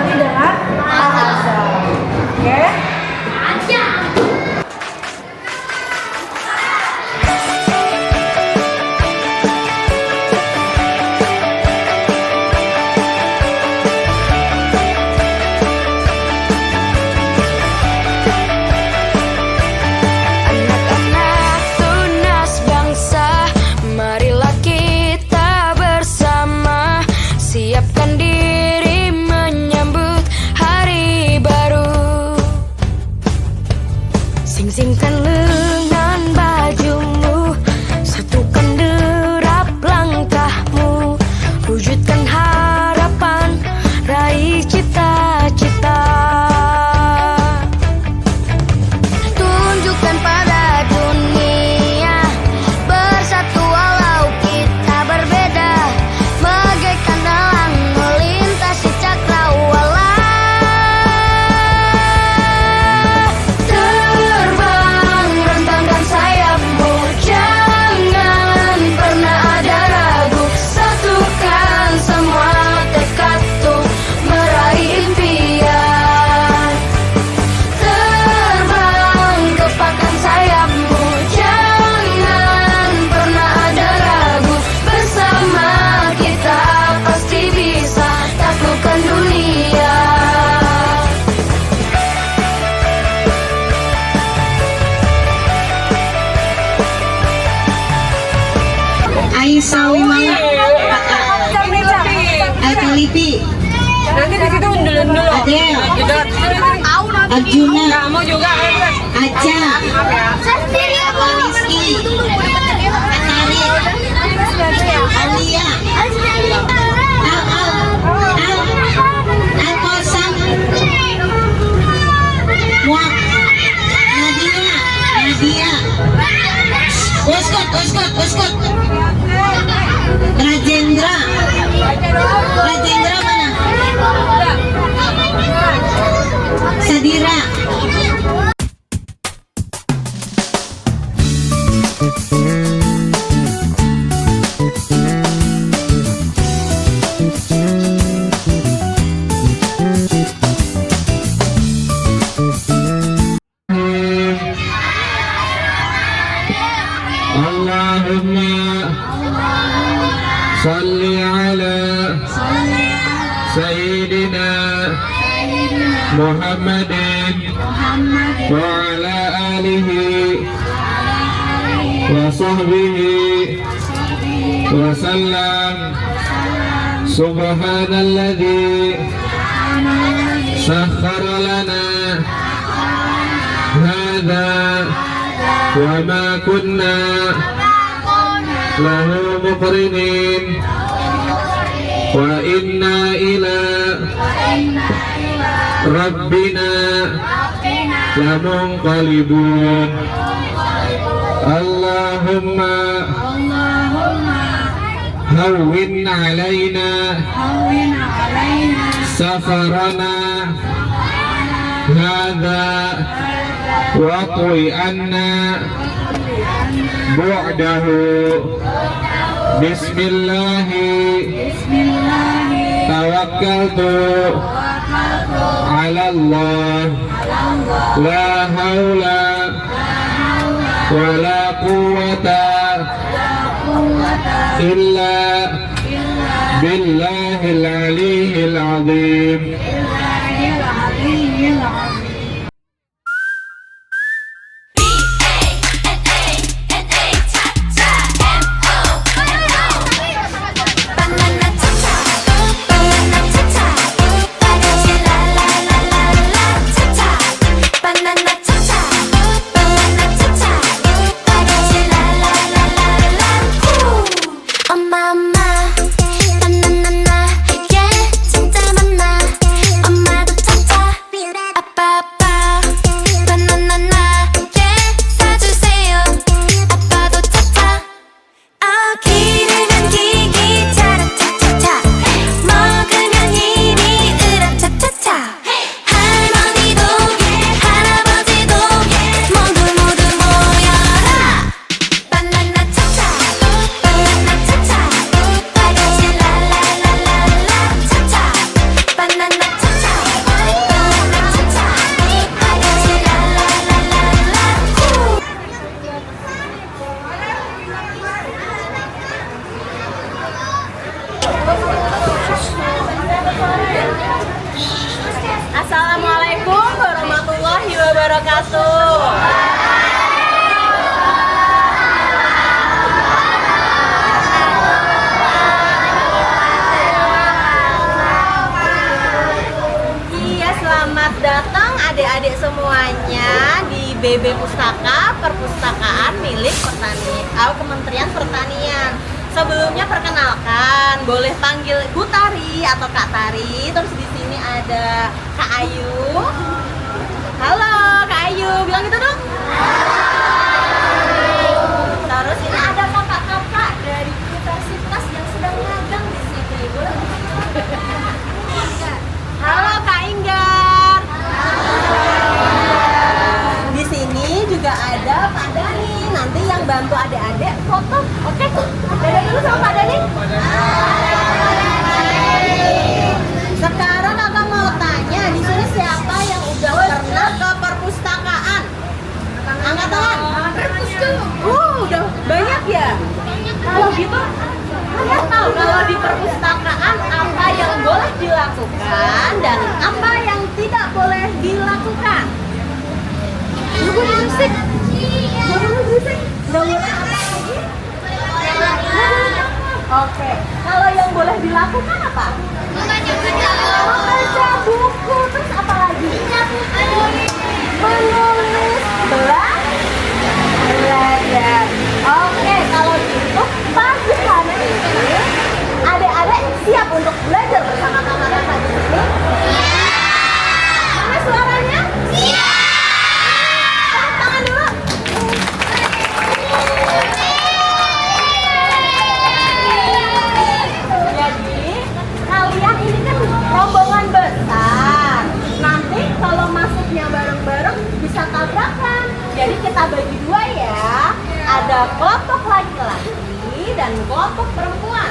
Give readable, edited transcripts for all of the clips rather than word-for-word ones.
diawali dengan azan. Oke? Anak-anak tunas bangsa, marilah kita bersama siapkan diri menyambut hari baru. Sing-singkan lengan bajumu, satukan derap langkahmu, wujudkan harapan, raih cita-cita. Tunjukkan pada dunia bersatu walau kita berbeda, bagaikan elang melintasi cakrawala. Terbang, rentangkan sayapmu, jangan pernah ada ragu, satukan semua tekad untuk meraih impian. Terbang, gepakkan sayapmu, jangan pernah ada ragu, bersama kita pasti bisa taklukkan dunia. Aisyah Wimaya Al-Khalifi Nanti di situ undulan dulu. Adel Arjuna Aca Rizky Atarik Alia Al-Kosam Muak Nadia Uskut Rajendra mana? Sadira Allahumma salli ala Sayyidina Muhammadin wa ala alihi wa sahbihi wa sallam. Subhanalladzi sakhkhara lana hadza wa ma kunna lahu muqrinin wa inna ila rabbina lamunqalibun. Allahumma hawwin alaina safarana hadha waqwi anna bu'dahu. Bismillahi tawakkaltu ala Allah, la hawla wa la quwwata illa billahil aliyyil azim. Apa wabarakatuh. Iya, selamat datang adik-adik semuanya di BB Pustaka Perpustakaan milik Kementerian Pertanian. Sebelumnya perkenalkan, boleh panggil Bu Tari atau Kak Tari. Terus di sini ada Kak Ayu. Halo Kak Ayu, bilang gitu dong. Terus ini ada kakak-kakak dari universitas yang sedang magang di sini. Boleh? Halo Kak Inggar. Di sini juga ada Pak Dani. Nanti yang bantu adik-adik foto. Oke, dadah dulu sama Pak Dani. Sekarang kakak mau tanya, di sini siapa yang udah pernah ke perpustakaan? Angkat tangan. Udah banyak ya? Kalau gitu, kalian tahu kalau di perpustakaan apa yang boleh dilakukan dan apa yang tidak boleh dilakukan? Tunggu di musik. Nggak boleh apa lagi? Oke, kalau yang boleh dilakukan apa? Membaca buku, terus apa lagi? Menulis, belajar. Oke, kalau gitu pagi hari ini adik-adik siap untuk belajar bersama kakak-kakak di sini? Mana suaranya? Siap! Tepuk tangan dulu. Jadi kalian ini kan rombongan besar. Nanti kalau masuknya bareng-bareng bisa tabrakan. Jadi kita bagi dua ya. Ada kelompok laki-laki dan kelompok perempuan.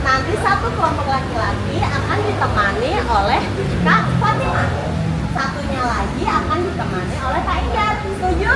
Nanti satu kelompok laki-laki akan ditemani oleh Kak Fatimah. Satunya lagi akan ditemani oleh Kak Inggar. Setuju?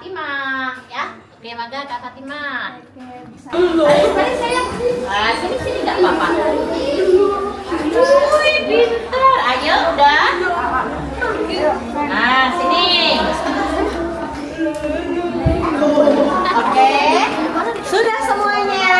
Fatimah ya. Oke, mangga Kak Fatimah. Mari sayang. Sini nggak apa-apa. Wih, pintar. Ayo, udah. Nah, sini. Oke. Sudah semuanya.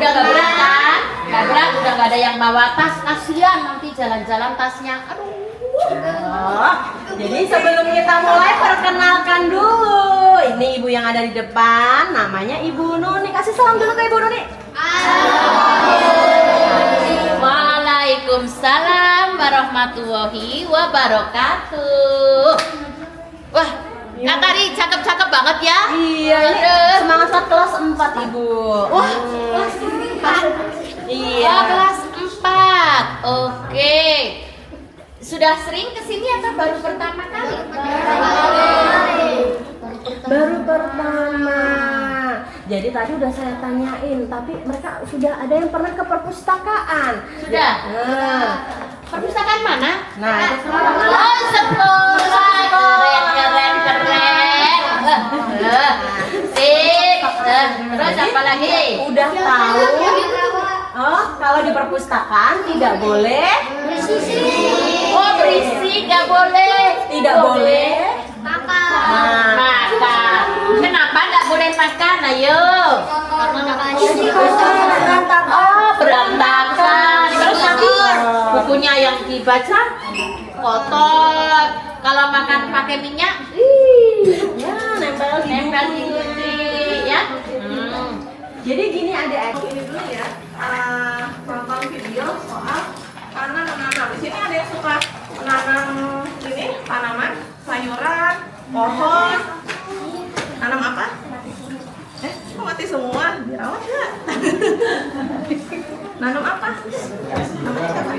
Udah nggak berat kan? Nggak berat, udah nggak ada yang bawa tas. Kasihan nanti jalan-jalan tasnya. Aduh. Oh, jadi sebelum kita mulai perkenalkan dulu. Ini ibu yang ada di depan, namanya Ibu Nuni. Kasih salam dulu ke Ibu Nuni. Waalaikumsalam warahmatullahi wabarakatuh. Wah, Kak Kari cakep-cakep banget ya. Iya, ini semangat banget kelas 4 Ibu. Wah, kelas 4. Iya. Oh, kelas 4. Oke. Sudah sering kesini atau baru pertama kali? Baru pertama. Jadi tadi udah saya tanyain, tapi mereka sudah ada yang pernah ke perpustakaan. Sudah. Nah, Perpustakaan mana? nah itu sekolah. Oh, sekolah. Keren. Sip. Terus apa lagi? Udah tahu. Oh, kalau di perpustakaan tidak boleh. Oh, berisik, nggak boleh. Tidak boleh. Makan. Kenapa nggak boleh makan? Ayo. Oh, berantakan. Terus nanti bukunya yang dibaca kotor. Kalau makan pakai minyak, Ya, nempel di nempel di bukunya. guci, ya. Jadi gini adik-adik, ini dulu ya, tonton video soal tanam-menanam. Di sini ada yang suka menanam ini, tanaman, sayuran, pohon. Tanam apa? Kok mati semua? Dirawat nggak? Nanam apa? Nama siapa?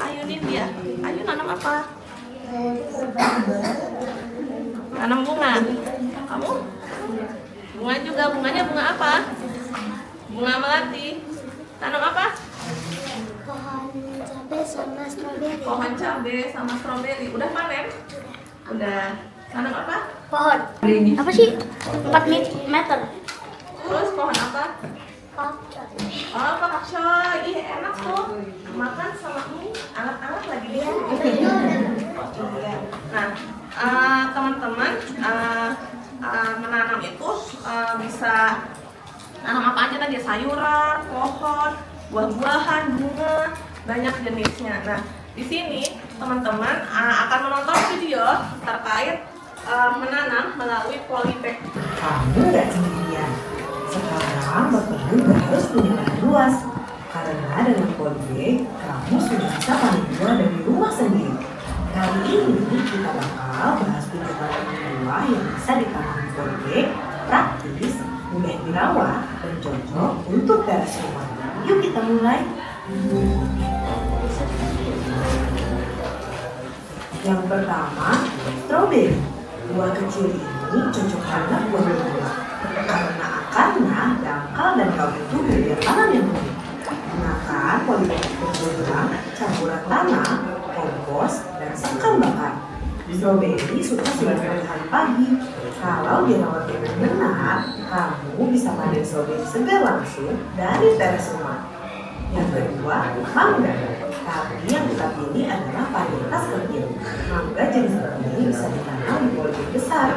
Ayu Nindya. Ayu nanam apa? Tanam bunga. Kamu? Bunga juga, bunganya bunga apa? Bunga melati. Tanam apa? Pohon cabai sama stroberi. Udah panen? Udah. Tanam apa? Pohon. Apa sih? 4 meter. Terus pohon apa? Oh, pakcoy. Ih, enak tuh. Makan sama mie, alat-alat lagi di Nah, teman-teman, menanam itu bisa nanam apa aja tadi, sayuran, pohon, buah-buahan, bunga, banyak jenisnya. Nah, di sini teman-teman akan menonton video terkait menanam melalui polybag. Kamu nggak sendirian. Sekarang Bapak Ibu harus punya lahan luas. Karena dengan polybag, kamu sudah bisa panen buah dari rumah sendiri. Kali ini kita bakal bahas 7 tanaman buah yang bisa ditanam polybag, praktis, mudah dirawat, dan cocok untuk teras rumah. Yuk kita mulai. Yang pertama, stroberi. Buah kecil ini cocok banget buat berbuah karena akarnya dangkal dan gak butuh media tanam yang rumit. Gunakan polybag berbuah, campuran tanah, kompos, dan sekam bakar. Stroberi suka sinar matahari pagi. Kalau dirawat dengan benar, kamu bisa panen stroberi segar langsung dari teras rumah. Yang kedua, mangga. Tapi yang kita pilih adalah varietas kecil. Mangga jenis ini bisa ditanam di polybag besar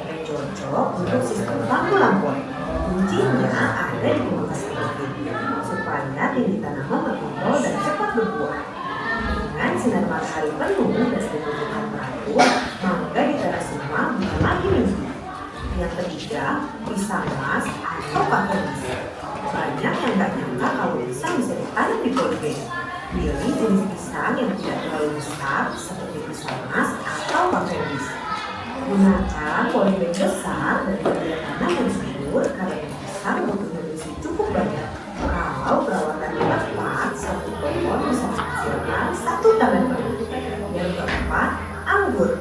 dan cocok untuk sistem lampu-lampuan. Kuncinya ada di pemangkas kecil supaya tinggi tanaman terkontrol dan cepat berbuah. Dengan sinar matahari penuh dan kebutuhan teratur, mangga di teras rumah bukan lagi mimpi. Yang ketiga, pisang mas atau pakis. Banyak yang nggak nyangka kalau pisang bisa ditanam di polybag. Pilih jenis pisang yang tidak terlalu besar seperti pisang mas atau pakis. Gunakan polybag besar dan media tanam yang subur karena pisang butuh nutrisi cukup banyak. Kalau perawatannya tepat, satu pohon bisa menghasilkan 1 tanen penuh. Yang keempat, anggur.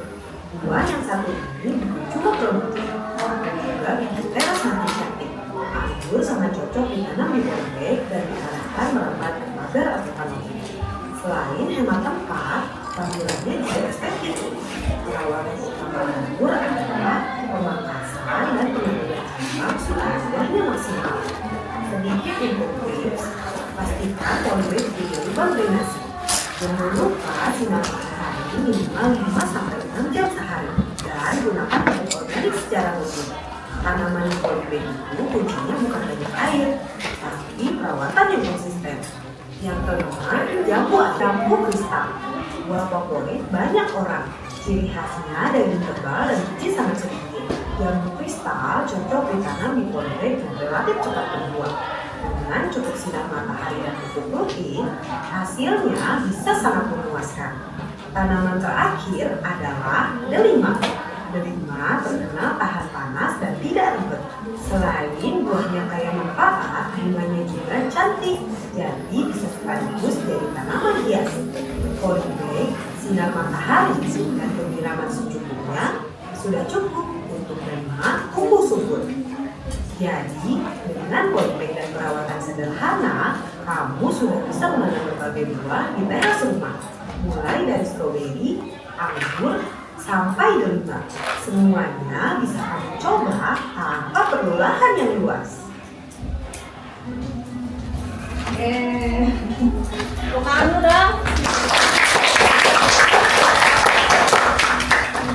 Buah yang satu ini cukup produktif dan juga bikin teras nanti cantik. Anggur sangat cocok ditanam di polybag dan diharapkan merambat ke pagar atau kanopi. Selain hemat tempat, tampilannya juga estetik. Perawatan utama Tanaman di polybag itu kuncinya bukan banyak air, tapi perawatan yang konsisten. Yang kelima, jambu kristal. Buah favorit banyak orang. Ciri khasnya daging tebal dan biji sangat sedikit. Jambu kristal cocok ditanam di polybag yang relatif cepat berbuah. Dengan cukup sinar matahari dan pupuk rutin, hasilnya bisa sangat memuaskan. Tanaman terakhir adalah delima. Delima terkenal tahan panas dan tidak ribet. Selain buahnya kaya manfaat, bunganya juga cantik, jadi bisa sekaligus jadi tanaman hias. Polybag, sinar matahari, dan penyiraman secukupnya sudah cukup untuk delima tumbuh subur. Jadi, dengan polybag dan perawatan sederhana, kamu sudah bisa menanam berbagai buah di teras rumah. Mulai dari stroberi, anggur, sampai delima. Semuanya bisa kamu coba tanpa perlu lahan yang luas. Tepuk tangan dong.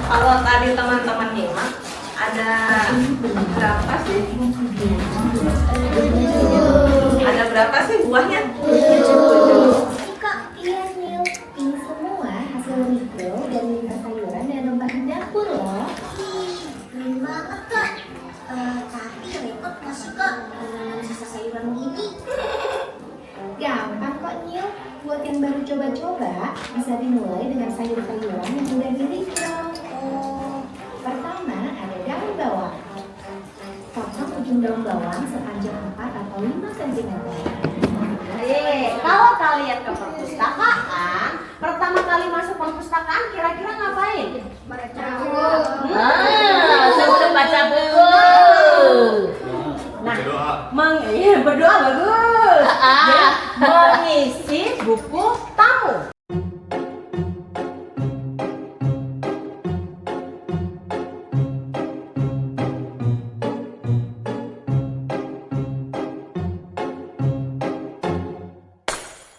Kalau tadi teman-teman nyimak, ada berapa sih? Ada berapa sih buahnya? 7. Kak, iya Nil. Ini semua hasil mikro dan lintas sayuran dan bahan dapur loh. Keren banget Kak. Tapi repot gak sih Kak dengan sisa sayuran begini? Gampang kok Nil. Buat yang baru coba-coba, bisa dimulai dengan sayur-sayuran yang udah di mikro. Pertama, ada daun bawang. Potong ujung daun bawang sepanjang 4 atau 5 cm. Kalau kalian ke perpustakaan, pertama kali masuk perpustakaan kira-kira ngapain? Baca Sebelum baca buku. Nah, berdoa bagus. Jadi, mengisi buku tamu.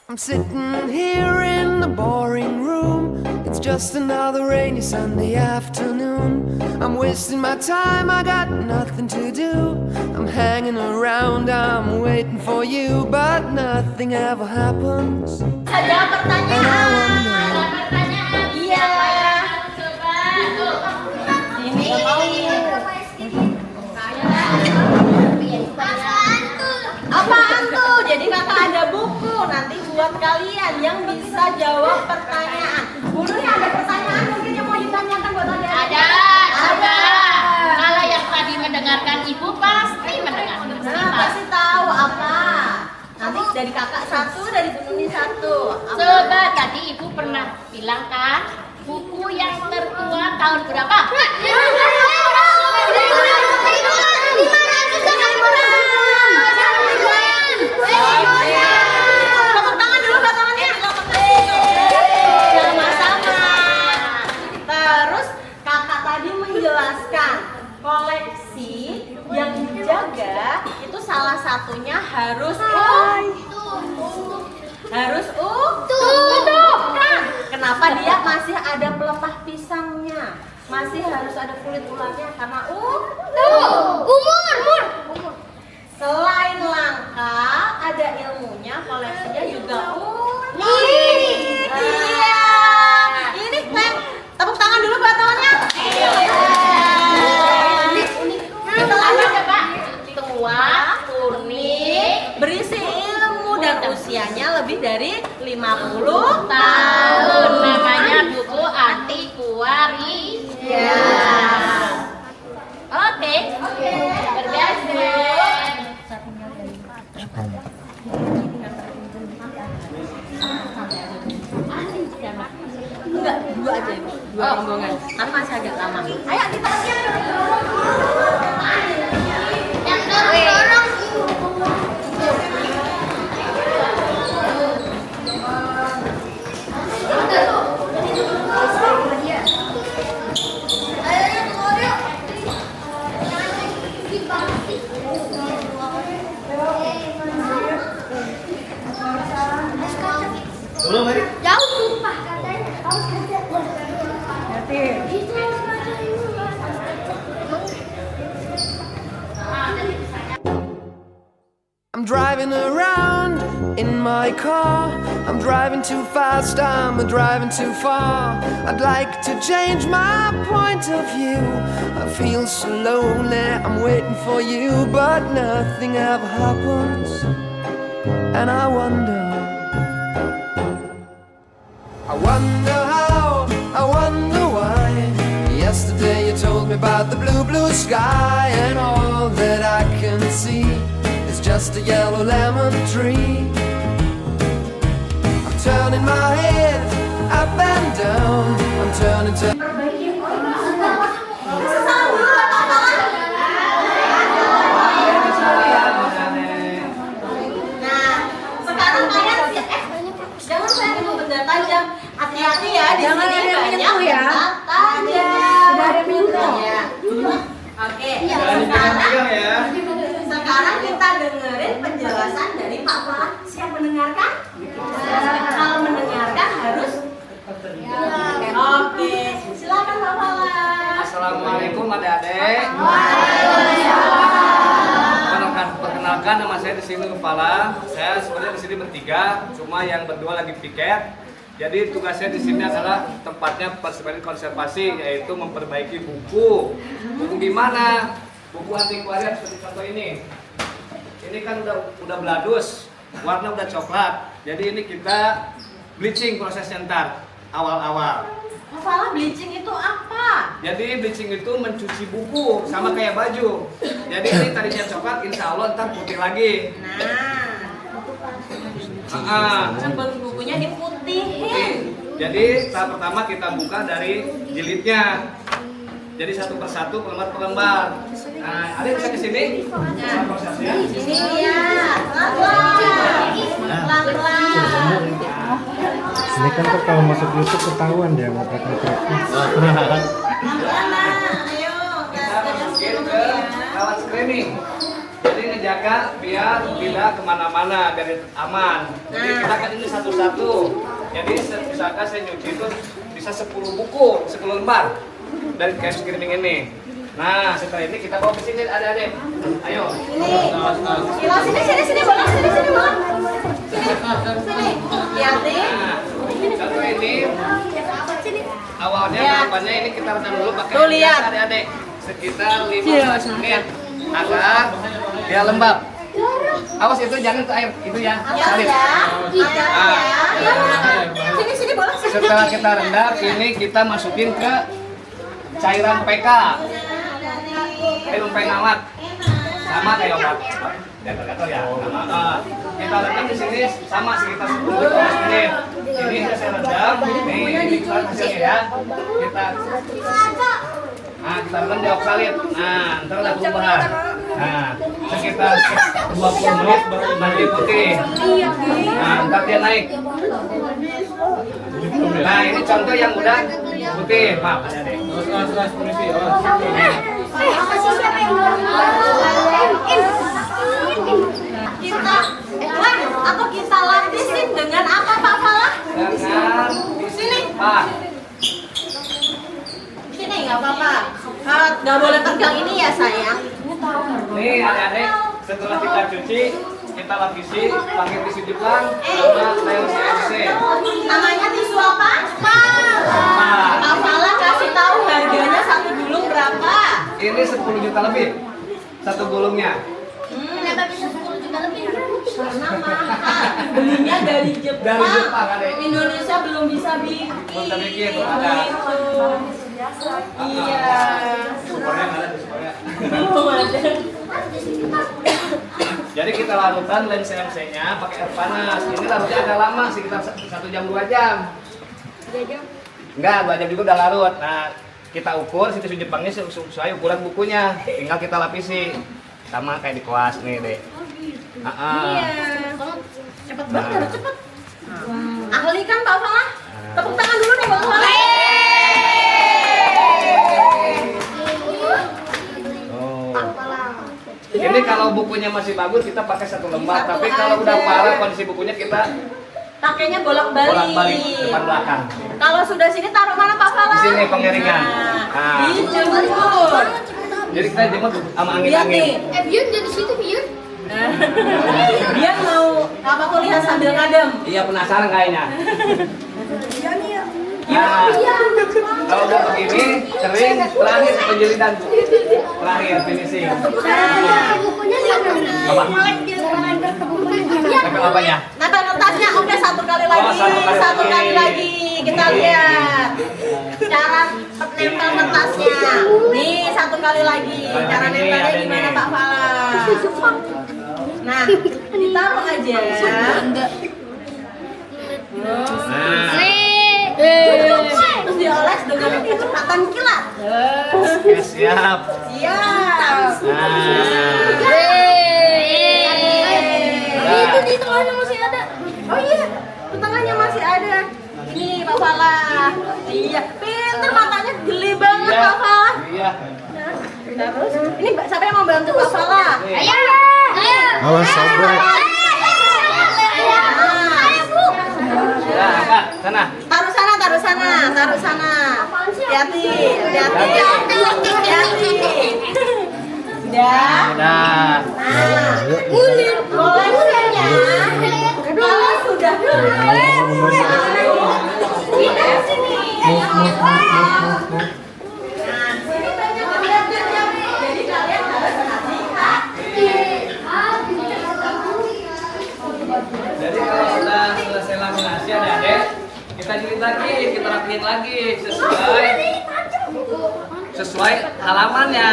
I'm sitting here in the boring room. It's just another rainy Sunday afternoon. I'm wasting my time, I got nothing to do. I'm hanging around, I'm waiting for you, but nothing ever happens. Ada pertanyaan. Iya. Coba. Ini. Apaan tuh? Jadi kakak ada buku nanti buat kalian yang bisa jawab pertanyaan. Gurunya ada pertanyaan mungkin yang mau ditanyakan buat kalian? Ada. Kalau yang tadi mendengarkan ibu pasti mendengarkan. Nah, pasti tahu apa. Nanti dari kakak 1, dari Bu Nuni 1. Coba tadi ibu pernah bilang kan buku yang tertua tahun berapa? Tepuk tangan dulu buat temannya. Sama-sama. Terus kakak tadi menjelaskan koleksi yang dijaga itu salah satunya harus utuh kan? Kenapa dia masih ada pelepah pisangnya? Masih harus ada kulit ularnya karena umur. Selain langka, ada ilmunya, koleksinya juga unik. Iya. Ini tepuk tangan dulu buat temannya. Unik coba. Tua, unik, Berisi ilmu dan usianya lebih dari 50 tahun. Namanya buku antiquari. Ya. Oke. Bergeser. Enggak, 2 aja Ibu. 2 rombongan. Kan masih agak lama. Ayo kita Yang dorong. my car. I'm driving too fast, I'm driving too far. I'd like to change my point of view. I feel so lonely, I'm waiting for you, but nothing ever happens. And I wonder how, I wonder why. Yesterday you told me about the blue, blue sky, and all that I can see is just a yellow lemon tree. I'm turning my head up and down, I'm turning to Sekarang kalian jangan saya benda tajam. Hati-hati ya, di Jangan sini ada yang banyak menyentuh ya. benda tajam. Sudah ada yang menyentuh. Ya. Oke, ya. sekarang kita dengerin penjelasan dari Pak Falah. Siap mendengarkan? Kalau mendengarkan harus Oke, silakan Pak Falah. Assalamualaikum adik-adik. Perkenalkan nama saya di sini Kepala. Saya sebenarnya di sini bertiga, cuma yang berdua lagi piket. Jadi tugasnya di sini adalah tempatnya konservasi, yaitu memperbaiki buku. Buku gimana? Buku antiquarian seperti contoh ini. Ini kan udah beladus, warna udah coklat. Jadi ini kita bleaching prosesnya ntar awal-awal. Pak Falah, bleaching itu apa? Jadi bleaching itu mencuci buku sama kayak baju. Jadi ini tadinya coklat, insya Allah ntar putih lagi. Sebelum bukunya diputihin. Jadi tahap pertama kita buka dari jilidnya. Jadi satu persatu, pelembar per lembar. Nah, ada yang bisa di sini? Prosesnya. Ini ya, pelan-pelan. Ini kan tuh kalau masuk YouTube ketahuan dia ngepret-ngepret. Pelan-pelan, ayo. Kita masukin ke alat screening. Jadi ngejaga biar tidak kemana-mana, biar aman. Jadi kita kan ini satu-satu. Jadi misalkan saya nyuci itu bisa 10 buku, 10 lembar dari cash screening ini. Nah, setelah ini kita bawa ke sini adik-adik. Ayo. Kilo sini bolong, sini bolong. Sini. Lihatin. Nah, satu ini awalnya tahapannya ini kita rendam dulu pakai Tuh, lihat. gas adik-adik sekitar 15 menit agar dia lembab. Awas itu jangan ke air itu ya. Salib. Sini bolong. Setelah kita rendam, ini kita masukin ke cairan PK. Pengawat. Sama kayak obat. Gatal ya. Kita rendam di sini sama sekitar 10 menit. Ini saya rendam. Ini hasilnya ya. Kita rendam di oksalit. Nah, ntar ada perubahan. Nah, sekitar 20 menit baru mandi putih. Nah, ntar dia naik. Nah, ini contoh yang udah putih, Pak. Kita lapisin dengan apa Pak Falah? Dengan Sini. Pak. Sini nggak apa-apa. Nggak boleh pegang ini ya sayang. Nih adik-adik, setelah kita cuci, kita lapisi pakai tisu Jepang sama lem CFC. Namanya tisu apa? Pak Falah kasih tahu harganya satu gulung berapa? Ini 10 juta lebih satu gulungnya. Kenapa bisa 10 juta lebih? Karena mahal. Belinya dari Jepang. Dari Jepang, adek. Indonesia belum bisa bikin. Belum bisa bikin, ada. Iya. Supornya ada di supornya. Belum ada. Jadi kita larutan lem CFC-nya pakai air panas. Ini larutnya agak lama, sekitar 1 jam 2 jam. 2 jam? Enggak, 2 jam juga udah larut. Nah, kita ukur si tisu Jepangnya sesuai ukuran bukunya. Tinggal kita lapisi. Sama kayak di kelas nih, Dek. Iya. Cepet banget, cepet. Ahli kan Pak Falah? Tepuk tangan dulu nih Pak Falah. Ini kalau bukunya masih bagus kita pakai 1 lembar, tapi kalau udah parah kondisi bukunya kita pakainya bolak-balik. depan belakang. Kalau sudah sini taruh mana Pak Falah? Di sini pengeringan. Nah, dijemur. jadi kita jemur sama Lihat nih. angin-angin. Bion jadi situ Bion. Dia mau apa kuliah sambil ngadem. Iya, penasaran kayaknya. Ya, Nah, iya. kalau udah begini, kering, terakhir penjelitan Bu. Terakhir finishing. bukunya gimana? Apa? Tempel apanya? Nempel kertasnya, oke satu kali lagi, Oh, satu kali lagi. Kita lihat cara nempel kertasnya. Nih satu kali lagi. Cara nempelnya gimana Pak Fala? Nah, ditaruh aja. Terus dioles dengan kecepatan kilat. Oke, siap. Siap. Itu di tengahnya masih ada. Oh iya, di tengahnya masih ada. Ini Pak Fala. Iya, pinter matanya geli banget Iya. Pak Fala. Iya. Nah, terus ini siapa yang mau bantu Pak Fala? Ayo. Awas sobek. Ya, angkat sana. Taruh sana, taruh sana, taruh sana. Hati-hati, hati-hati. Hati-hati. Udah. Nah, Nah, olesnya kalau sudah pindah sini. Nah, sini banyak belajarnya. Jadi kalian harus hati-hati. jadi kalau sudah selesai laminasi adik-adik, kita jilid lagi, kita rapiin lagi sesuai halamannya.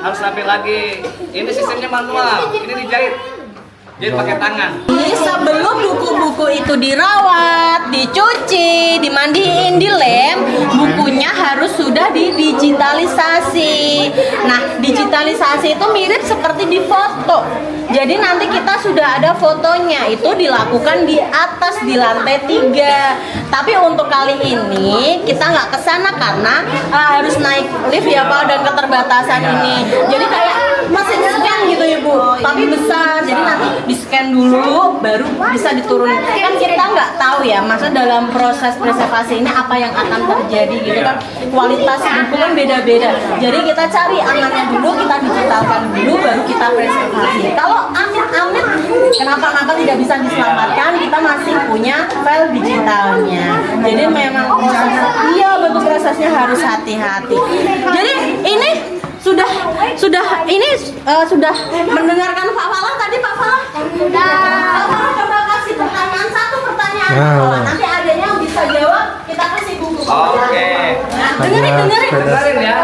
Harus rapi lagi. Ini sistemnya manual, ini dijahit. Jadi pakai tangan. Ini sebelum buku-buku itu dirawat, dicuci, dimandiin, dilem, bukunya harus sudah didigitalisasi. Nah, digitalisasi itu mirip seperti di foto. Jadi nanti kita sudah ada fotonya, itu dilakukan di atas di lantai 3. Tapi untuk kali ini kita nggak kesana karena harus naik lift ya Pak, dan keterbatasan ini. Jadi kayak mesin scan gitu Ibu, tapi besar. Jadi nanti di scan dulu baru bisa diturunkan. Kan kita nggak tahu ya, masa dalam proses preservasi ini apa yang akan terjadi gitu kan. Kualitas buku kan beda-beda. Jadi kita cari amannya dulu, kita digitalkan dulu, baru kita preservasi. Kalau amit-amit kenapa-napa tidak bisa diselamatkan, kita masih punya file digitalnya. Jadi memang prosesnya, iya bentuk prosesnya harus hati-hati. Jadi ini sudah mendengarkan Pak Fala tadi Pak Fala? Sudah. Pak Fala coba kasih pertanyaan, satu pertanyaan. Nanti adanya yang bisa jawab, kita kasih buku. Oke. Nah, dengerin. Dengerin ya.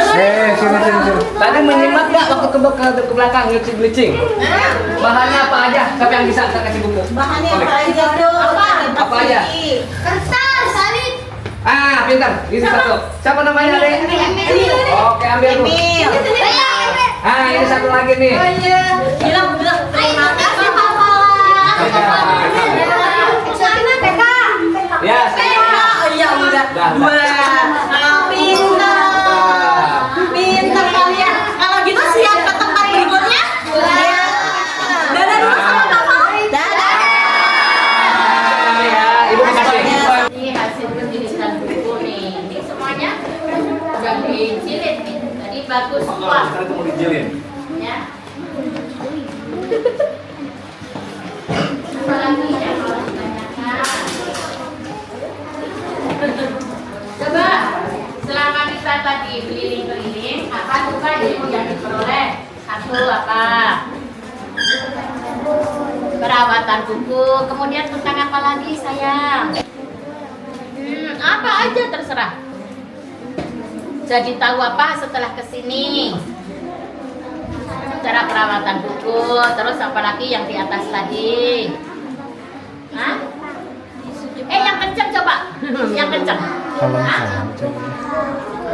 Sini. Tadi menyimak nggak waktu ke belakang nyuci bleaching? Bahannya apa aja? Siapa yang bisa saya kasih buku? Bahannya apa aja tuh? Apa aja? Kertas, salib. Ah, pintar. Ini satu. Siapa namanya, Dek? Oke, ambil Bu. Ah, ini satu lagi nih. Bilang terima kasih Pak Fala. Ya, Oh iya udah. Wah, pintar kalian. Kalau gitu siap ke tempat berikutnya? Ya. Dadah dulu sama Pak Fala. Dadah. ya. Ibu kasih. Ini hasil penjilitan buku nih. Ini semuanya udah dijilid nih. Jadi bagus semua. Sekarang itu mau dijilid. Ya. Apalagi ya kalau ditanyakan. Coba selama kita tadi keliling-keliling, apa suka ilmu yang diperoleh? Satu apa? Perawatan buku. Kemudian tentang apa lagi sayang? Apa aja terserah. Jadi tahu apa setelah kesini? Cara perawatan buku, terus apa lagi yang di atas tadi? Hah? Yang kenceng coba, yang kenceng. Kalau Hah?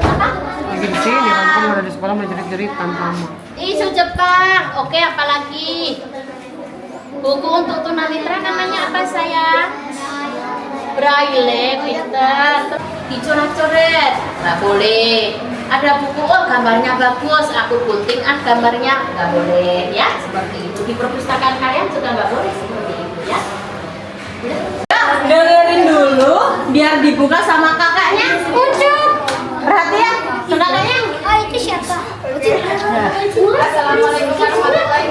Apa? Lagi di sini, kamu ada di sekolah menjerit-jeritan kamu. Isu Jepang, oke apa lagi? Buku untuk tunanetra namanya apa sayang? Braille, pinter. Dicoret-coret, nggak boleh. Ada buku, oh gambarnya bagus, aku gunting, gambarnya nggak boleh, ya seperti itu. Di perpustakaan kalian juga nggak boleh seperti itu, ya. Dengerin dulu biar dibuka sama kakaknya. Ucup. Perhatian, kakaknya. Oh, itu siapa? Assalamualaikum warahmatullahi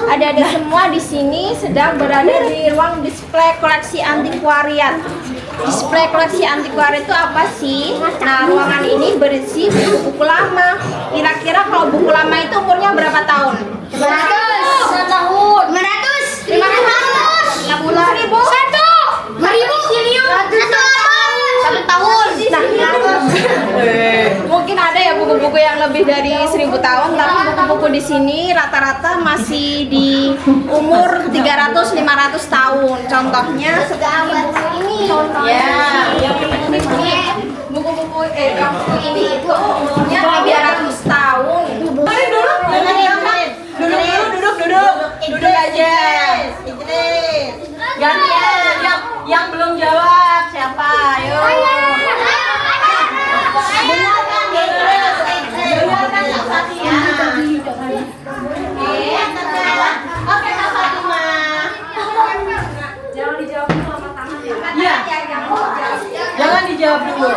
adik-adik semua di sini sedang berada di ruang display koleksi antiquariat. Display koleksi antiquariat itu apa sih? Nah, ruangan ini berisi buku-buku lama. Kira-kira kalau buku lama itu umurnya berapa tahun? 100 tahun. 500. 1000. 1 tahun. Nah, mungkin ada ya buku-buku yang lebih dari 1000 tahun, tapi buku-buku di sini rata-rata masih di umur 300-500 tahun. Contohnya seperti buku ini. Ya, yang ini buku-buku ini itu umurnya 300 tahun. Mari duduk, jangan diangkat. Duduk aja. Gantian yang belum jawab siapa? Ayo. Dengarkan Kak Fatima. Oke Kak Fatima. Jangan dijawab dulu sama tangan ya. Iya. Jangan dijawab dulu.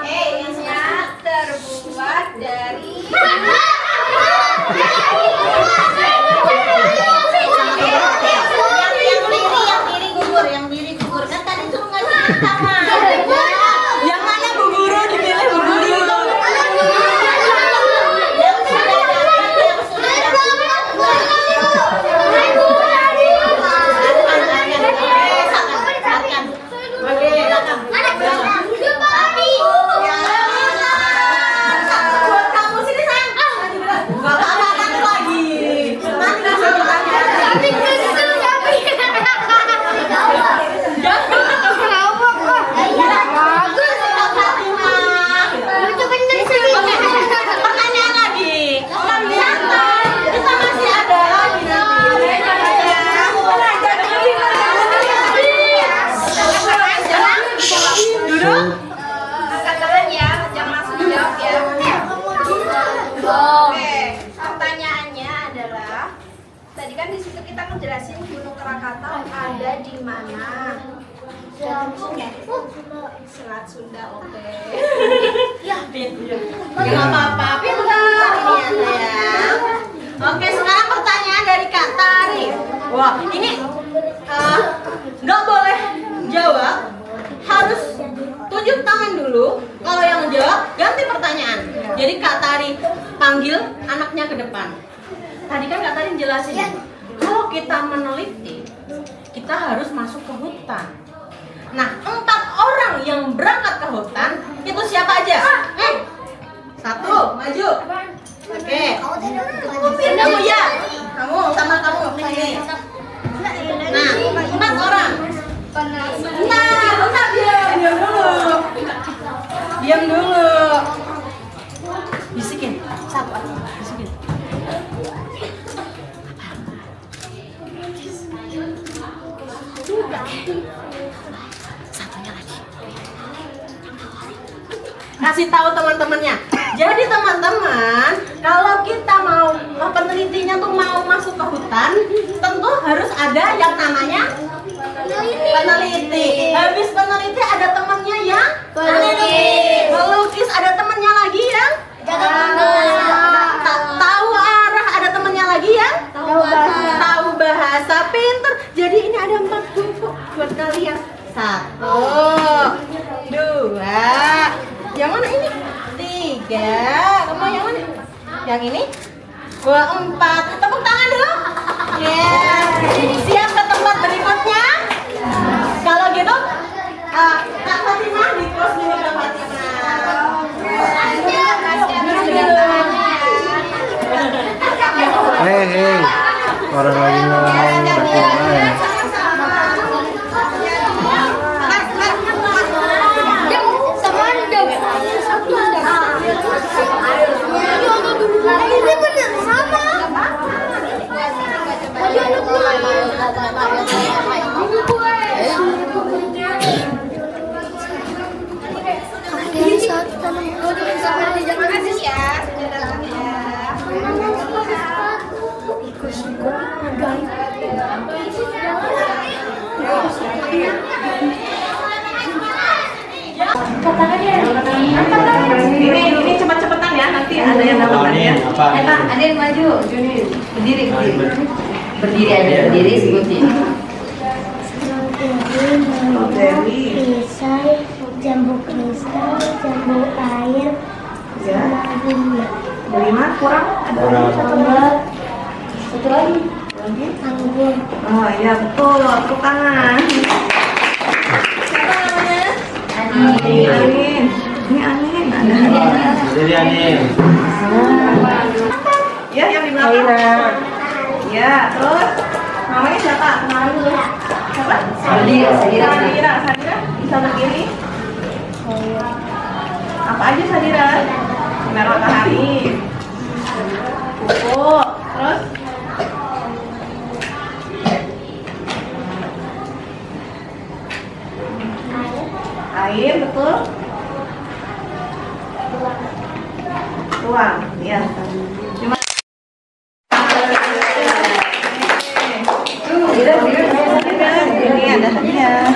Ini terbuat dari yang diri gugur kan tadi suruh ngasih tangan. Yang mana Bu Guru dipilih Bu Guru? Yang sudah dapat, yang sudah buat kamu sini sayang. Gak apa-apa lagi. Nanti kasih pertanyaan lagi. Kita masih ada lagi duduk. Angkat tangan ya, jangan langsung jawab ya. Oke, pertanyaannya adalah tadi kan di situ kita ngejelasin Gunung Krakatau ada di mana? Selat Sunda, oke. Ya, nggak apa-apa, pintar ini ya sayang. Oke, sekarang pertanyaan dari Kak Tari. Wah, ini nggak boleh jawab, harus tunjuk tangan dulu. Kalau yang jawab, ganti pertanyaan. Jadi Kak Tari panggil anaknya ke depan. Tadi kan Kak Tari jelasin, kalau kita meneliti, kita harus masuk ke hutan. Nah, 4 orang yang berangkat ke hutan itu siapa aja? 1, maju. Oke. Kamu ya. Kamu sama kamu sini. Nah, 4 orang. Bentar diam dulu. Diam dulu. Bisikin. 1 aja. Bisikin. Kasih tahu teman-temannya. Jadi teman-teman, kalau kita mau penelitinya tuh mau masuk ke hutan, tentu harus ada yang namanya peneliti. Habis peneliti ada temannya yang pelukis, ada temannya lagi yang tahu arah, ada temannya lagi yang tahu bahasa. Pinter. Jadi ini ada 4 buku buat kalian. 1, 2. Yang mana ini? 3. Kamu yang mana? Yang ini? 4. Tepuk tangan dulu. Siap ke tempat berikutnya? Kalau gitu, Kak Fatima di close dulu Kak Fatima. Hei, orang lagi ngomong bagaimana? Terima kasih ya. Ini cepat-cepatan ya nanti. ada yang dapat ya? Ada yang maju, berdiri. Berdiri aja, berdiri sebutin. Perisai, jambu kristal, jambu air, sama bunga. Lima kurang? Ada Satu lagi. Anggur. Oh iya betul, tepuk tangan. Siapa namanya? Anin. Ini Anin. Jadi Anin. Ya, yang di belakang. Ya, terus namanya siapa? Kenalin dulu. Siapa? Sadira. Bisa berdiri. Apa aja Sadira? Sinar matahari. Kuku. Terus? Air, betul. Ruang, ya. Cuma ini ada hadiah.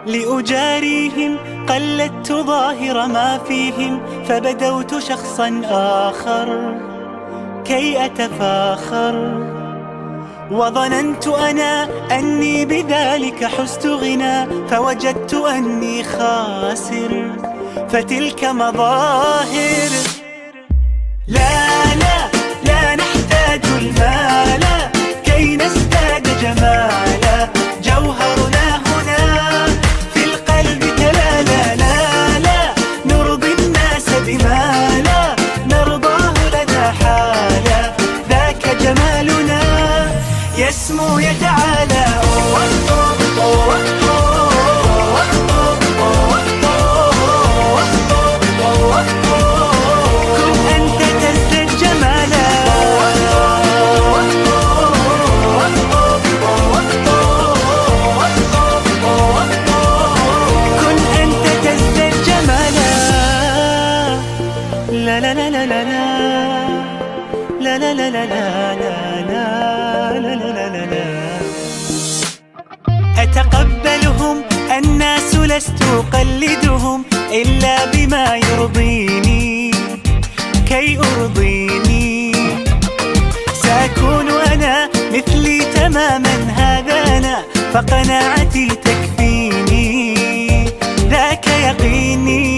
لأجاريهم قلدت ظاهر ما فيهم فبدوت شخصا آخر كي أتفاخر وظننت أنا أني بذلك حزت غنى فوجدت أني خاسر فتلك مظاهر لا نحتاج المال كي نزداد جمالا جوهرنا هنا في القلب تلالا لا نرضي الناس بما لا نرضاه لنا حالا ذاك جمالنا يسمو يتعالى كن أنت تزداد جمالا كن أنت تزداد جمالا لا لا لا لا لا لا لا لا لا لا لا لا أتقبلهم الناس لست أقلدهم إلا بما يرضيني كي أرضيني سأكون أنا مثلي تماما هذا أنا فقناعتي تكفيني ذاك يقيني